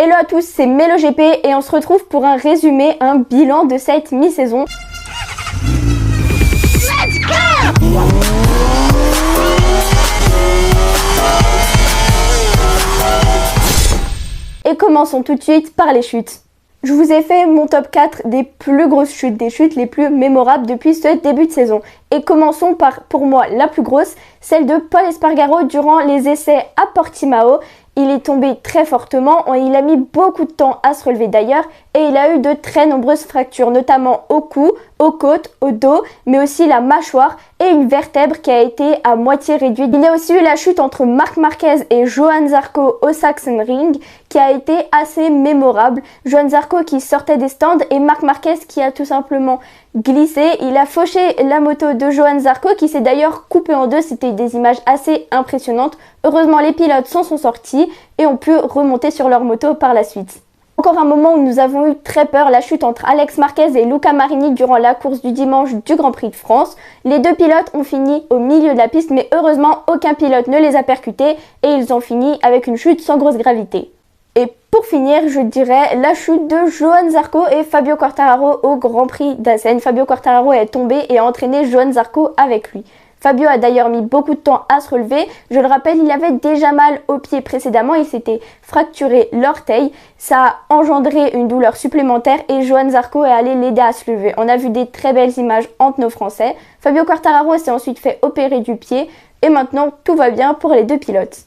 Hello à tous, c'est MeloGP et on se retrouve pour un résumé, un bilan de cette mi-saison. Let's go! Et commençons tout de suite par les chutes. Je vous ai fait mon top 4 des plus grosses chutes, des chutes les plus mémorables depuis ce début de saison. Et commençons par, pour moi, la plus grosse, celle de Paul Espargaro durant les essais à Portimao. Il est tombé très fortement, il a mis beaucoup de temps à se relever d'ailleurs et il a eu de très nombreuses fractures, notamment au cou, aux côtes, au dos, mais aussi la mâchoire et une vertèbre qui a été à moitié réduite. Il y a aussi eu la chute entre Marc Marquez et Johan Zarco au Sachsenring qui a été assez mémorable. Johan Zarco qui sortait des stands et Marc Marquez qui a tout simplement glissé. Il a fauché la moto de Johan Zarco qui s'est d'ailleurs coupé en deux. C'était des images assez impressionnantes. Heureusement, les pilotes s'en sont sortis et ont pu remonter sur leur moto par la suite. Encore un moment où nous avons eu très peur, la chute entre Alex Marquez et Luca Marini durant la course du dimanche du Grand Prix de France. Les deux pilotes ont fini au milieu de la piste, mais heureusement, aucun pilote ne les a percutés et ils ont fini avec une chute sans grosse gravité. Et pour finir, je dirais la chute de Johan Zarco et Fabio Quartararo au Grand Prix d'Assen. Fabio Quartararo est tombé et a entraîné Johan Zarco avec lui. Fabio a d'ailleurs mis beaucoup de temps à se relever. Je le rappelle, il avait déjà mal au pied précédemment. Il s'était fracturé l'orteil. Ça a engendré une douleur supplémentaire et Johan Zarco est allé l'aider à se lever. On a vu des très belles images entre nos Français. Fabio Quartararo s'est ensuite fait opérer du pied et maintenant tout va bien pour les deux pilotes.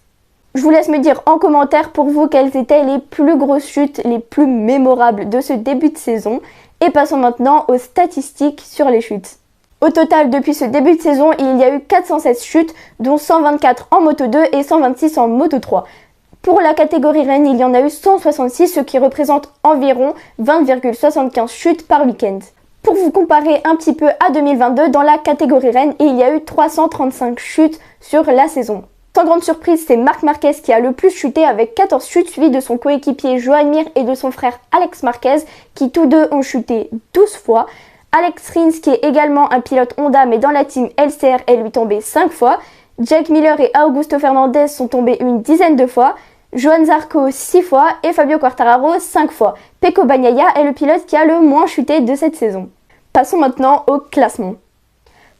Je vous laisse me dire en commentaire pour vous quelles étaient les plus grosses chutes, les plus mémorables de ce début de saison. Et passons maintenant aux statistiques sur les chutes. Au total, depuis ce début de saison, il y a eu 416 chutes, dont 124 en Moto 2 et 126 en Moto 3. Pour la catégorie Rennes, il y en a eu 166, ce qui représente environ 20,75 chutes par week-end. Pour vous comparer un petit peu à 2022, dans la catégorie Rennes, il y a eu 335 chutes sur la saison. Sans grande surprise, c'est Marc Marquez qui a le plus chuté avec 14 chutes, suivi de son coéquipier Joan Mir et de son frère Alex Marquez, qui tous deux ont chuté 12 fois. Alex Rins, qui est également un pilote Honda mais dans la team LCR, est lui tombé 5 fois. Jack Miller et Augusto Fernandez sont tombés une dizaine de fois. Johan Zarco 6 fois et Fabio Quartararo 5 fois. Pecco Bagnaia est le pilote qui a le moins chuté de cette saison. Passons maintenant au classement.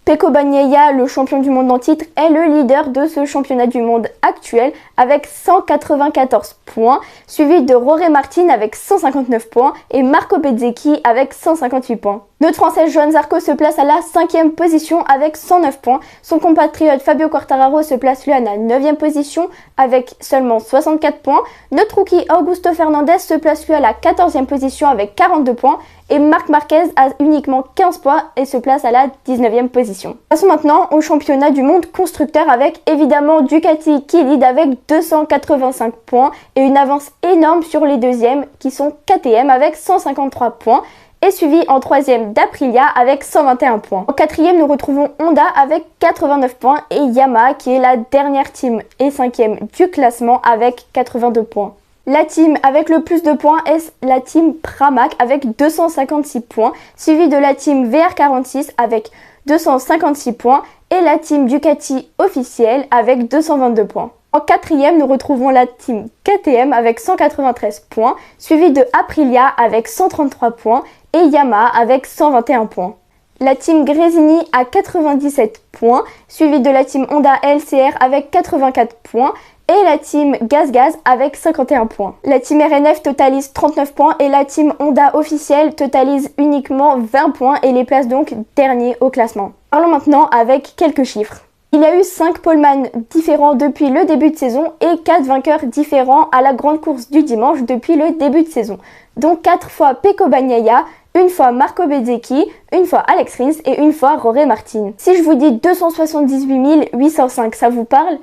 Pecco Bagnaia, le champion du monde en titre, est le leader de ce championnat du monde actuel avec 194 points, suivi de Jorge Martin avec 159 points et Marco Bezzecchi avec 158 points. Notre Français Johan Zarco se place à la 5e position avec 109 points. Son compatriote Fabio Quartararo se place lui à la 9e position avec seulement 64 points. Notre rookie Augusto Fernandez se place lui à la 14e position avec 42 points. Et Marc Marquez a uniquement 15 points et se place à la 19e position. Passons maintenant au championnat du monde constructeur avec évidemment Ducati qui lead avec 285 points et une avance énorme sur les deuxièmes qui sont KTM avec 153 points. Et suivi en 3e d'Aprilia avec 121 points. En 4e, nous retrouvons Honda avec 89 points et Yamaha qui est la dernière team et 5e du classement avec 82 points. La team avec le plus de points est la team Pramac avec 256 points, suivi de la team VR46 avec 256 points et la team Ducati officielle avec 222 points. En 4e, nous retrouvons la team KTM avec 193 points, suivi de Aprilia avec 133 points et Yamaha avec 121 points. La team Gresini a 97 points, suivi de la team Honda LCR avec 84 points et la team GazGaz avec 51 points. La team RNF totalise 39 points et la team Honda officielle totalise uniquement 20 points et les place donc derniers au classement. Parlons maintenant avec quelques chiffres. Il y a eu 5 poleman différents depuis le début de saison et 4 vainqueurs différents à la grande course du dimanche depuis le début de saison. Donc 4 fois Pecco Bagnaia, une fois Marco Bezzecchi, une fois Alex Rins et une fois Jorge Martin. Si je vous dis 278 805, ça vous parle ?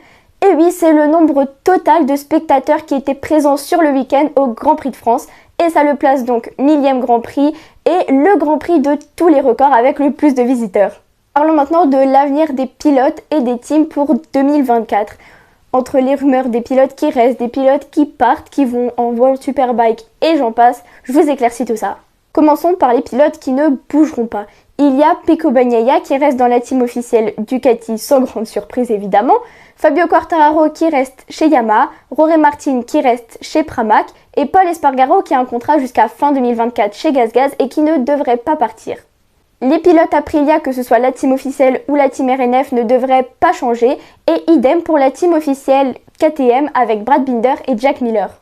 Et oui, c'est le nombre total de spectateurs qui étaient présents sur le week-end au Grand Prix de France. Et ça le place donc 1000e Grand Prix et le Grand Prix de tous les records avec le plus de visiteurs. Parlons maintenant de l'avenir des pilotes et des teams pour 2024. Entre les rumeurs des pilotes qui restent, des pilotes qui partent, qui vont en World Superbike et j'en passe, je vous éclaircis tout ça. Commençons par les pilotes qui ne bougeront pas. Il y a Pecco Bagnaia qui reste dans la team officielle Ducati sans grande surprise évidemment, Fabio Quartararo qui reste chez Yamaha, Jorge Martin qui reste chez Pramac et Pol Espargaro qui a un contrat jusqu'à fin 2024 chez GasGas et qui ne devrait pas partir. Les pilotes Aprilia, que ce soit la team officielle ou la team RNF, ne devraient pas changer et idem pour la team officielle KTM avec Brad Binder et Jack Miller.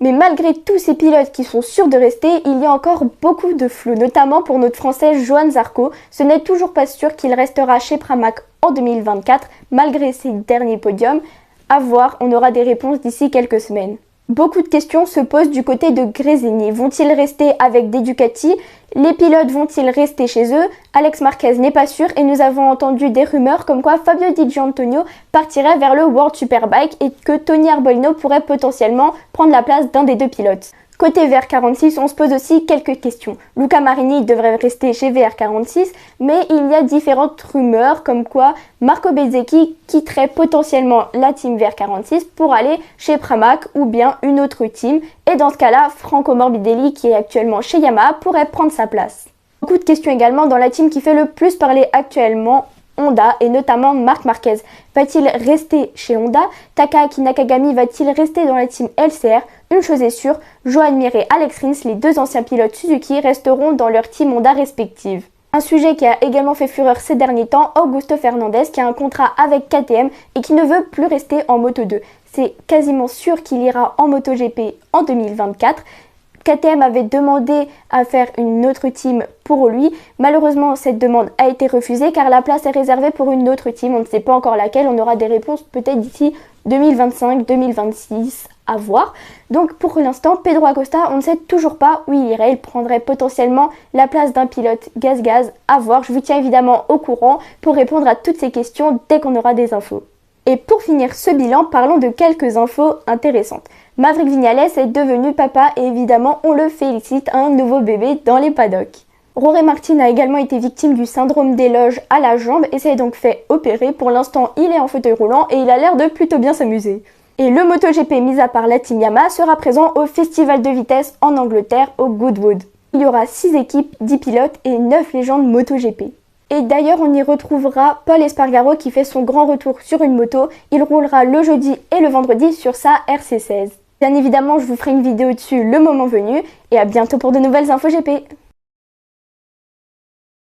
Mais malgré tous ces pilotes qui sont sûrs de rester, il y a encore beaucoup de flou, notamment pour notre français Johann Zarco. Ce n'est toujours pas sûr qu'il restera chez Pramac en 2024, malgré ses derniers podiums. À voir, on aura des réponses d'ici quelques semaines. Beaucoup de questions se posent du côté de Gresini. Vont-ils rester avec des Ducati? Les pilotes vont-ils rester chez eux? Alex Marquez n'est pas sûr et nous avons entendu des rumeurs comme quoi Fabio Di Giannantonio partirait vers le World Superbike et que Tony Arbolino pourrait potentiellement prendre la place d'un des deux pilotes. Côté VR46, on se pose aussi quelques questions. Luca Marini devrait rester chez VR46, mais il y a différentes rumeurs comme quoi Marco Bezzecchi quitterait potentiellement la team VR46 pour aller chez Pramac ou bien une autre team. Et dans ce cas-là, Franco Morbidelli, qui est actuellement chez Yamaha, pourrait prendre sa place. Beaucoup de questions également dans la team qui fait le plus parler actuellement, Honda et notamment Marc Marquez. Va-t-il rester chez Honda? Takahaki Nakagami va-t-il rester dans la team LCR? Une chose est sûre, Joan Mir et Alex Rins, les deux anciens pilotes Suzuki, resteront dans leur team Honda respective. Un sujet qui a également fait fureur ces derniers temps, Augusto Fernandez qui a un contrat avec KTM et qui ne veut plus rester en Moto2. C'est quasiment sûr qu'il ira en MotoGP en 2024. KTM avait demandé à faire une autre team pour lui. Malheureusement, cette demande a été refusée car la place est réservée pour une autre team. On ne sait pas encore laquelle. On aura des réponses peut-être d'ici 2025-2026 à voir. Donc pour l'instant, Pedro Acosta, on ne sait toujours pas où il irait. Il prendrait potentiellement la place d'un pilote GasGas à voir. Je vous tiens évidemment au courant pour répondre à toutes ces questions dès qu'on aura des infos. Et pour finir ce bilan, parlons de quelques infos intéressantes. Maverick Viñales est devenu papa et évidemment on le félicite, un nouveau bébé dans les paddocks. Jorge Martin a également été victime du syndrome d'éloge à la jambe et s'est donc fait opérer. Pour l'instant, il est en fauteuil roulant et il a l'air de plutôt bien s'amuser. Et le MotoGP, mis à part la team Yamaha, sera présent au Festival de vitesse en Angleterre, au Goodwood. Il y aura 6 équipes, 10 pilotes et 9 légendes MotoGP. Et d'ailleurs, on y retrouvera Pol Espargaro qui fait son grand retour sur une moto. Il roulera le jeudi et le vendredi sur sa RC16. Bien évidemment, je vous ferai une vidéo dessus le moment venu. Et à bientôt pour de nouvelles infos GP.